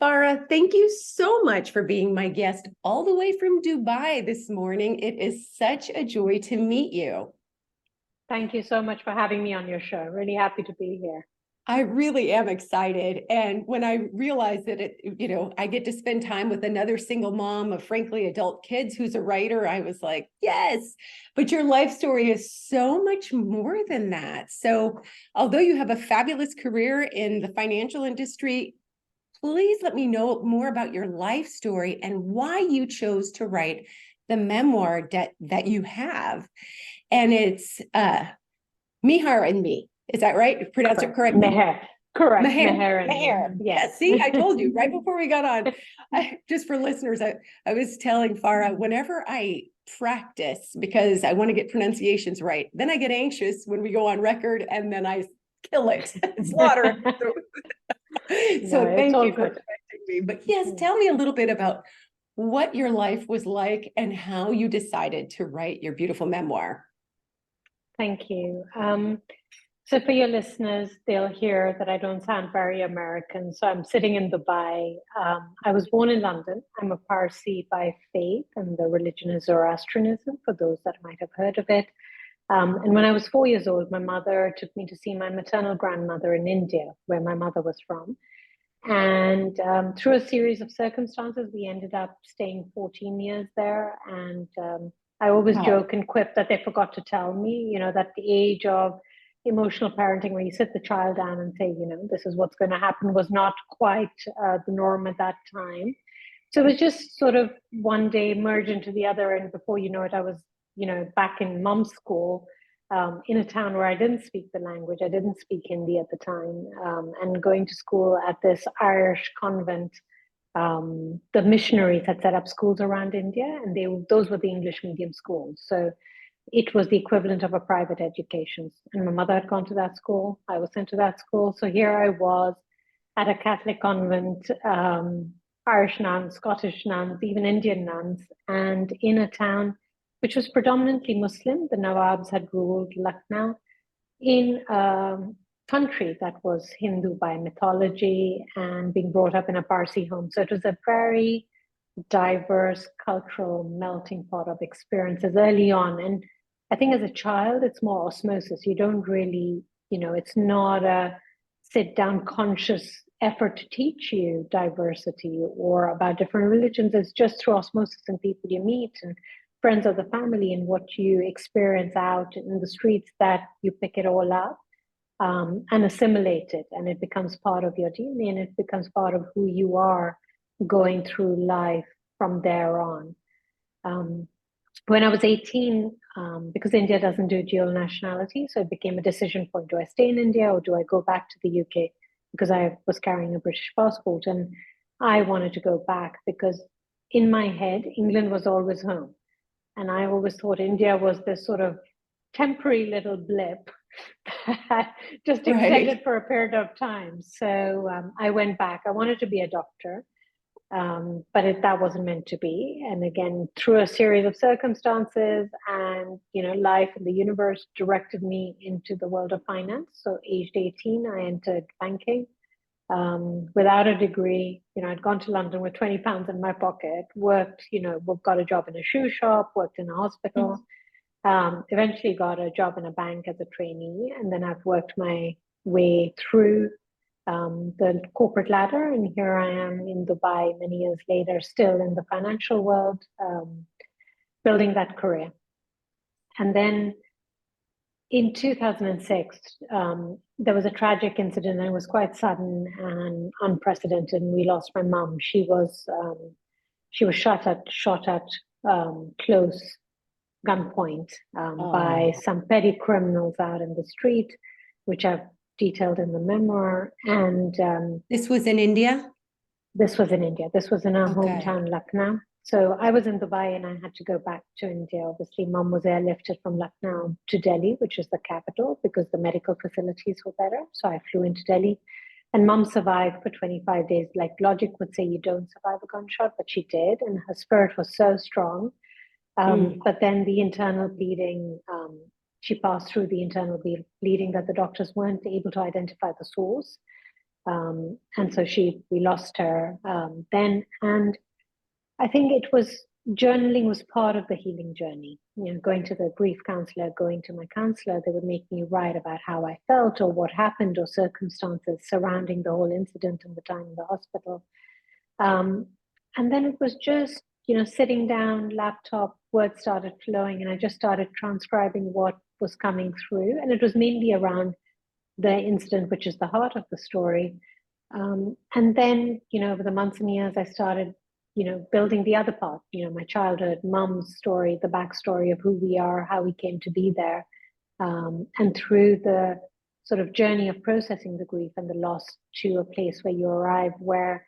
Farah, thank you so much for being my guest all the way from Dubai this morning. It is such a joy to meet you. Thank you so much for having me on your show. Really happy to be here. I really am excited. And when I realized that I get to spend time with another single mom of frankly adult kids who's a writer, I was like, yes, but your life story is so much more than that. So although you have a fabulous career in the financial industry, please let me know more about your life story and why you chose to write the memoir that you have. And it's Mihar and Me. Is that right? Pronounce it correctly? Meher. Correct. Meher. And Meher. Me. Yes. See, I told you right before we got on. Just for listeners, I was telling Farah, whenever I practice, because I want to get pronunciations right, then I get anxious when we go on record and then I kill it, slaughter it. So No, it's thank all you for good. correcting me. But yes, tell me a little bit about what your life was like and how you decided to write your beautiful memoir. Thank you. So for your listeners, they'll hear that I don't sound very American. So I'm sitting in Dubai. I was born in London. I'm a Parsi by faith, and the religion is Zoroastrianism, for those that might have heard of it. And when I was 4 years old, my mother took me to see my maternal grandmother in India, where my mother was from. And through a series of circumstances, we ended up staying 14 years there. And I always joke and quip that they forgot to tell me, that the age of emotional parenting, where you sit the child down and say, this is what's going to happen, was not quite the norm at that time. So it was just sort of one day merge into the other. And before you know it, I was, back in mom's school in a town where I didn't speak the language. I didn't speak Hindi at the time, and going to school at this Irish convent. The missionaries had set up schools around India, and those were the English medium schools. So it was the equivalent of a private education. And my mother had gone to that school. I was sent to that school. So here I was at a Catholic convent, Irish nuns, Scottish nuns, even Indian nuns, and in a town which was predominantly Muslim. The Nawabs had ruled Lucknow in a country that was Hindu by mythology and being brought up in a Parsi home. So it was a very diverse cultural melting pot of experiences early on. And I think as a child, it's more osmosis. You don't really, it's not a sit down conscious effort to teach you diversity or about different religions. It's just through osmosis and people you meet and friends of the family and what you experience out in the streets that you pick it all up and assimilate it. And it becomes part of your DNA and it becomes part of who you are going through life from there on. When I was 18, because India doesn't do dual nationality, so it became a decision point. Do I stay in India or do I go back to the UK? Because I was carrying a British passport and I wanted to go back because in my head, England was always home. And I always thought India was this sort of temporary little blip that just extended for a period of time. So I went back. I wanted to be a doctor. But that wasn't meant to be. And again, through a series of circumstances and, life and the universe directed me into the world of finance. So aged 18, I entered banking without a degree. I'd gone to London with 20 pounds in my pocket, worked, got a job in a shoe shop, worked in a hospital, eventually got a job in a bank as a trainee. And then I've worked my way through the corporate ladder, and here I am in Dubai many years later, still in the financial world, building that career. And then in 2006, there was a tragic incident, and it was quite sudden and unprecedented. And we lost my mom. She was shot at close gunpoint by some petty criminals out in the street, which I've detailed in the memoir. And this was in India? This was in India. This was in our hometown, Lucknow. So I was in Dubai and I had to go back to India. Obviously, mom was airlifted from Lucknow to Delhi, which is the capital, because the medical facilities were better. So I flew into Delhi and mom survived for 25 days. Like logic would say you don't survive a gunshot, but she did. And her spirit was so strong. But then the internal bleeding, she passed through the internal bleeding that the doctors weren't able to identify the source. And so we lost her then. And I think journaling was part of the healing journey. Going to the grief counselor, going to my counselor, they would make me write about how I felt or what happened or circumstances surrounding the whole incident and the time in the hospital. And then it was just, sitting down, laptop, words started flowing, and I just started transcribing what was coming through. And it was mainly around the incident, which is the heart of the story. And then, over the months and years, I started, building the other part, my childhood, mom's story, the backstory of who we are, how we came to be there. And through the sort of journey of processing the grief and the loss to a place where you arrive, where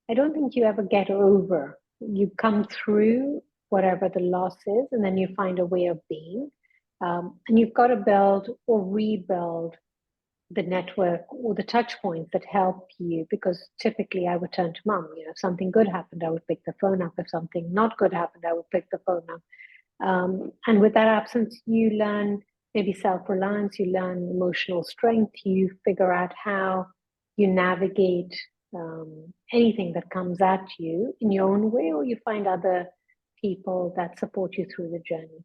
I don't think you ever get over. You come through whatever the loss is, and then you find a way of being. And you've got to build or rebuild the network or the touch points that help you, because typically I would turn to mom. If something good happened, I would pick the phone up. If something not good happened, I would pick the phone up. And with that absence, you learn maybe self-reliance, you learn emotional strength, you figure out how you navigate anything that comes at you in your own way, or you find other people that support you through the journey.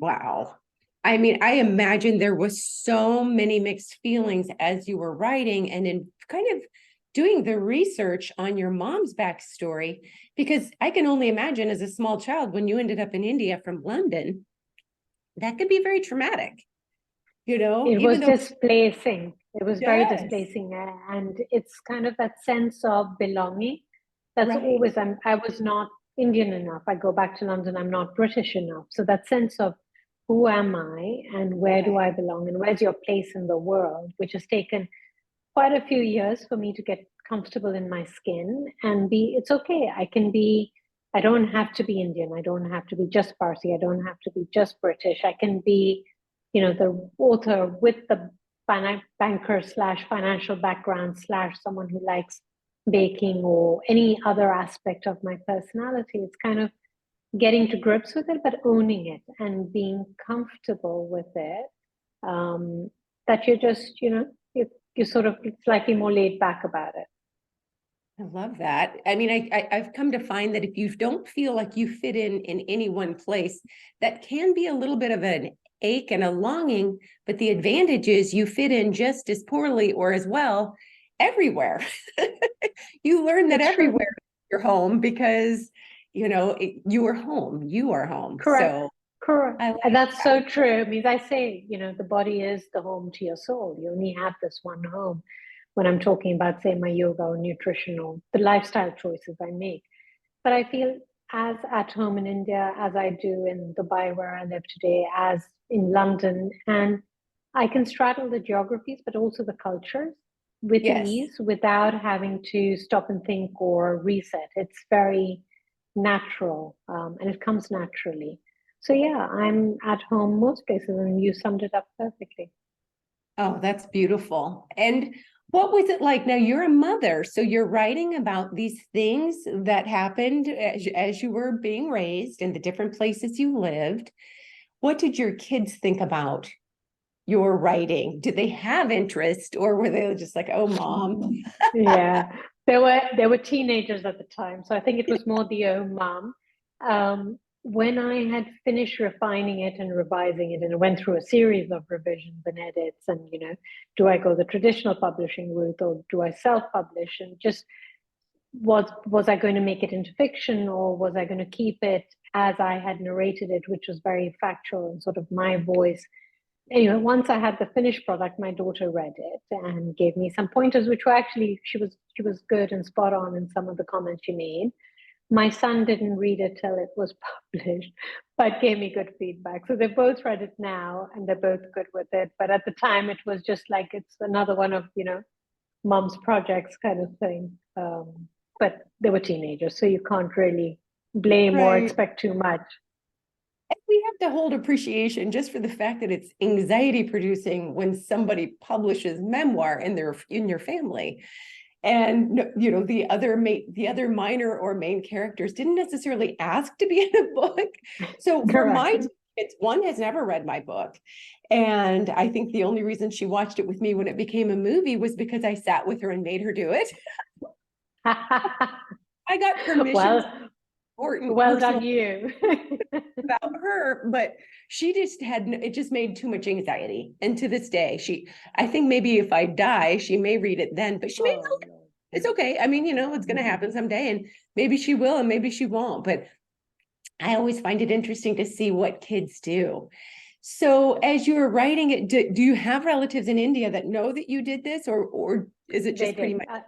Wow. I mean, I imagine there was so many mixed feelings as you were writing and in kind of doing the research on your mom's backstory, because I can only imagine as a small child, when you ended up in India from London, that could be very traumatic, It was displacing. It was very Yes. displacing. And it's kind of that sense of belonging. That's Right. always, I was not Indian enough. I go back to London, I'm not British enough. So that sense of who am I and where do I belong and where's your place in the world, which has taken quite a few years for me to get comfortable in my skin and it's okay. I don't have to be Indian. I don't have to be just Parsi. I don't have to be just British. I can be, the author with the banker / financial background / someone who likes baking or any other aspect of my personality. It's kind of getting to grips with it, but owning it and being comfortable with it. That you're just, you're sort of slightly more laid back about it. I love that. I mean, I've come to find that if you don't feel like you fit in any one place, that can be a little bit of an ache and a longing, but the advantage is you fit in just as poorly or as well everywhere. You learn that everywhere you're home because, you are home. You are home. Correct. So Correct. And that's so true. I mean, I say, the body is the home to your soul. You only have this one home. When I'm talking about, say, my yoga or nutrition or the lifestyle choices I make. But I feel as at home in India, as I do in Dubai, where I live today, as in London, and I can straddle the geographies, but also the cultures with ease without having to stop and think or reset. It's very natural and it comes naturally. So yeah, I'm at home most places, and you summed it up perfectly. Oh, that's beautiful. And what was it like? Now you're a mother, so you're writing about these things that happened as you were being raised in the different places you lived. What did your kids think about your writing? Did they have interest, or were they just like, "Oh, mom"? Yeah, they were teenagers at the time, so I think it was more the "oh, mom." When I had finished refining it and revising it, and it went through a series of revisions and edits, and do I go the traditional publishing route or do I self-publish? And just was I going to make it into fiction, or was I going to keep it as I had narrated it, which was very factual and sort of my voice? Anyway, once I had the finished product, my daughter read it and gave me some pointers, which were actually she was good and spot on in some of the comments she made. My son didn't read it till it was published, but gave me good feedback. So they both read it now, and they're both good with it. But at the time, it was just like it's another one of mom's projects kind of thing. But they were teenagers, so you can't really blame or expect too much. We have to hold appreciation just for the fact that it's anxiety producing when somebody publishes memoir in your family. And the other minor or main characters didn't necessarily ask to be in a book. So for my It's one has never read my book. And I think the only reason she watched it with me when it became a movie was because I sat with her and made her do it. I got permission Well, to important well personal done you. about her, but she just had, it just made too much anxiety. And to this day, I think maybe if I die, she may read it then, but she may Oh, not. no. It's okay. I mean, it's going to happen someday, and maybe she will and maybe she won't. But I always find it interesting to see what kids do. So as you were writing it, do you have relatives in India that know that you did this, or is it They just pretty did. much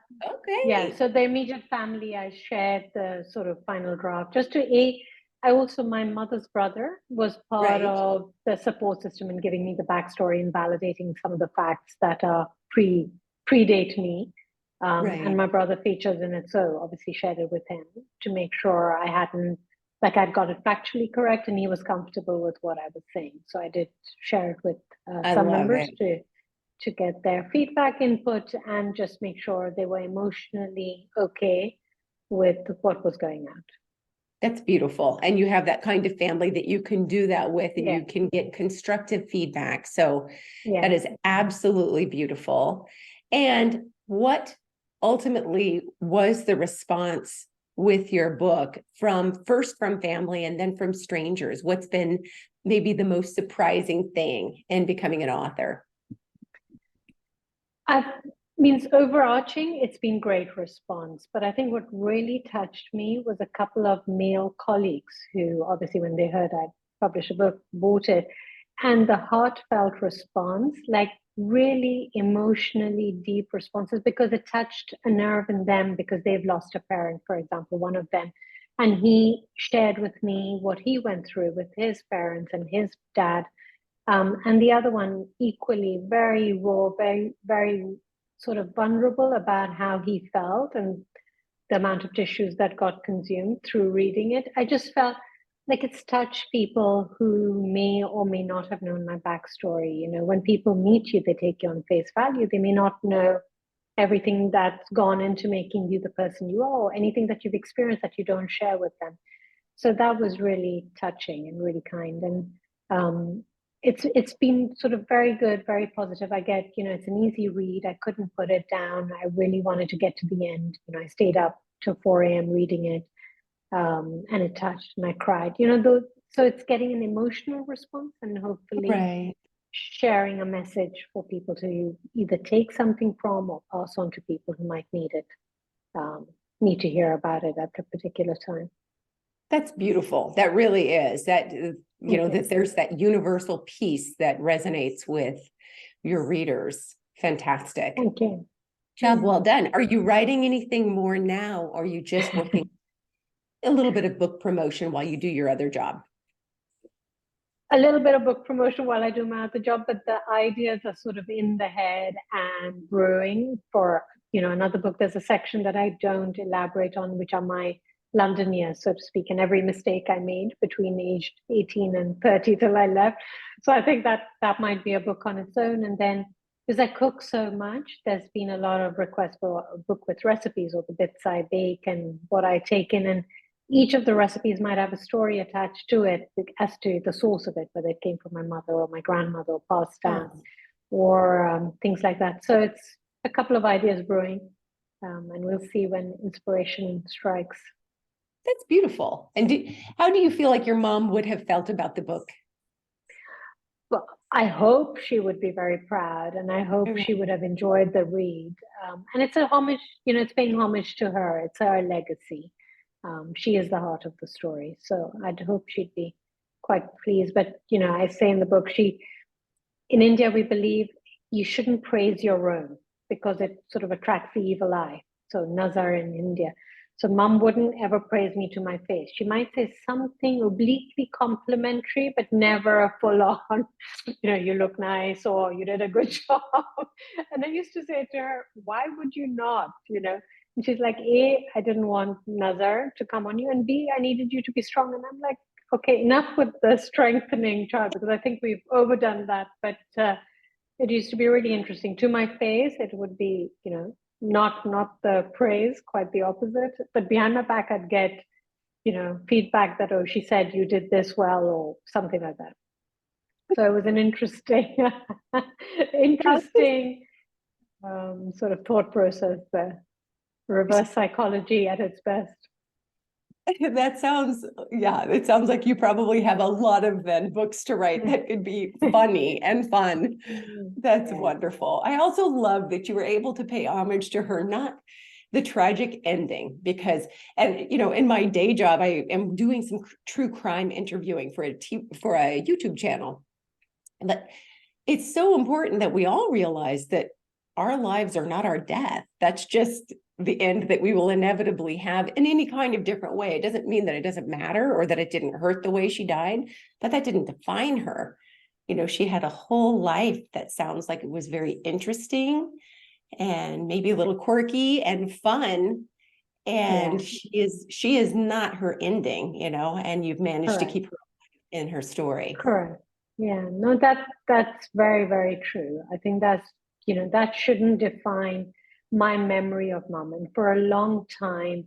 Yeah, okay? so the immediate family, I shared the sort of final draft. I also, my mother's brother was part Right, of the support system in giving me the backstory and validating some of the facts that are predate me. And right. my brother features in it, so obviously shared it with him to make sure I hadn't, like I'd got it factually correct and he was comfortable with what I was saying. So I did share it with I some love members it. to get their feedback, input, and just make sure they were emotionally okay with what was going out. That's beautiful. And you have that kind of family that you can do that with, and Yeah, you can get constructive feedback. So yeah. that is absolutely beautiful. And what ultimately was the response with your book from family and then from strangers? What's been maybe the most surprising thing in becoming an author? I means overarching, it's been great response. But I think what really touched me was a couple of male colleagues who obviously when they heard I'd published a book, bought it. And the heartfelt response, like really emotionally deep responses, because it touched a nerve in them because they've lost a parent, for example, one of them. And he shared with me what he went through with his parents and his dad. And the other one, equally very raw, very, very sort of vulnerable about how he felt and the amount of tissues that got consumed through reading it. I just felt like it's touched people who may or may not have known my backstory. When people meet you, they take you on face value. They may not know everything that's gone into making you the person you are, or anything that you've experienced that you don't share with them. So that was really touching and really kind. And it's been sort of very good, very positive. I get, it's an easy read. I couldn't put it down. I really wanted to get to the end. I stayed up till 4 a.m. reading it, and it touched and I cried. So it's getting an emotional response and hopefully Right. sharing a message for people to either take something from or pass on to people who might need it, need to hear about it at the particular time. That's beautiful. That really is. Thank you. That there's that universal piece that resonates with your readers. Fantastic. Thank you. Job well done. Are you writing anything more now, or are you just working a little bit of book promotion while you do your other job? A little bit of book promotion while I do my other job, but the ideas are sort of in the head and brewing for, another book. There's a section that I don't elaborate on, which are my London years, so to speak, and every mistake I made between age 18 and 30 till I left. So I think that might be a book on its own. And then because I cook so much, there's been a lot of requests for a book with recipes or the bits I bake and what I take in. And each of the recipes might have a story attached to it as to the source of it, whether it came from my mother or my grandmother or passed down, Oh, or things like that. So it's a couple of ideas brewing, and we'll see when inspiration strikes. that's beautiful. And how do you feel like your mom would have felt about the book? Well, I hope she would be very proud, and I hope she would have enjoyed the read. And it's a homage, it's paying homage to her. It's her legacy. She is the heart of the story. So I'd hope she'd be quite pleased. But, I say in the book, in India, we believe you shouldn't praise your own because it sort of attracts the evil eye. So Nazar in India. So mom wouldn't ever praise me to my face. She might say something obliquely complimentary, but never a full on, you look nice or you did a good job. And I used to say to her, why would you not, And she's like, A, I didn't want Nazar to come on you. And B, I needed you to be strong. And I'm like, okay, enough with the strengthening child, because I think we've overdone that. But it used to be really interesting. To my face, it would be, not the praise, quite the opposite. But behind my back, I'd get feedback that, oh, she said you did this well, or something like that. So it was an interesting, interesting sort of thought process there. Reverse psychology at its best. That sounds, yeah, it sounds like you probably have a lot of then books to write that could be funny and fun. That's wonderful. I also love that you were able to pay homage to her, not the tragic ending, because, and in my day job, I am doing some true crime interviewing for a YouTube channel. But it's so important that we all realize that our lives are not our death. That's just the end that we will inevitably have in any kind of different way. It doesn't mean that it doesn't matter or that it didn't hurt the way she died, but that didn't define her. She had a whole life that sounds like it was very interesting and maybe a little quirky and fun. And she is not her ending, and you've managed to keep her in her story. Correct. Yeah, no, that's very, very true. I think that's, that shouldn't define my memory of mom. And for a long time,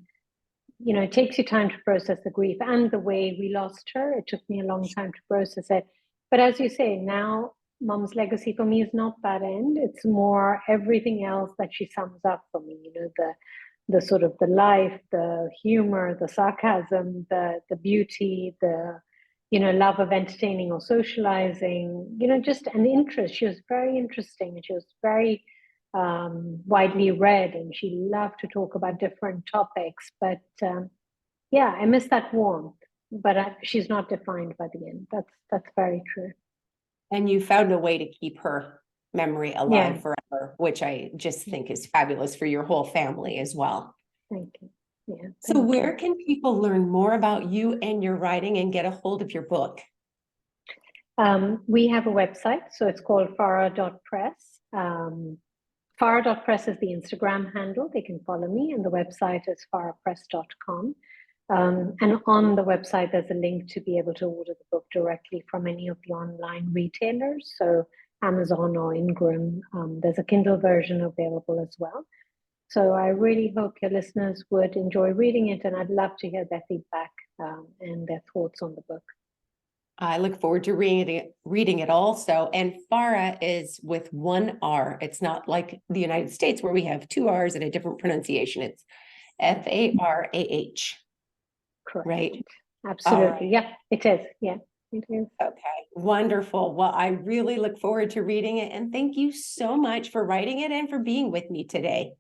it takes you time to process the grief and the way we lost her. It took me a long time to process it. But as you say, now mom's legacy for me is not that end. It's more everything else that she sums up for me, the sort of the life, the humor, the sarcasm, the beauty, the love of entertaining or socializing, just an interest. She was very interesting, and she was very widely read, and she loved to talk about different topics. But I miss that warmth, but she's not defined by the end. That's very true. And you found a way to keep her memory alive forever, which I just think is fabulous for your whole family as well. Thank you. Yeah. So where can people learn more about you and your writing and get a hold of your book? We have a website, so it's called farah.press. Farah.press is the Instagram handle. They can follow me, and the website is farahpress.com. And on the website, there's a link to be able to order the book directly from any of the online retailers. So Amazon or Ingram. There's a Kindle version available as well. So I really hope your listeners would enjoy reading it, and I'd love to hear their feedback and their thoughts on the book. I look forward to reading it also. And Farah is with one R. It's not like the United States where we have two R's and a different pronunciation. It's Farah. Correct. Right? Absolutely. Yeah, it is. Yeah, it is. Okay, wonderful. Well, I really look forward to reading it. And thank you so much for writing it and for being with me today.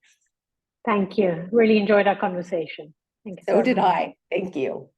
Thank you. Really enjoyed our conversation. Thank you. So did I. Thank you.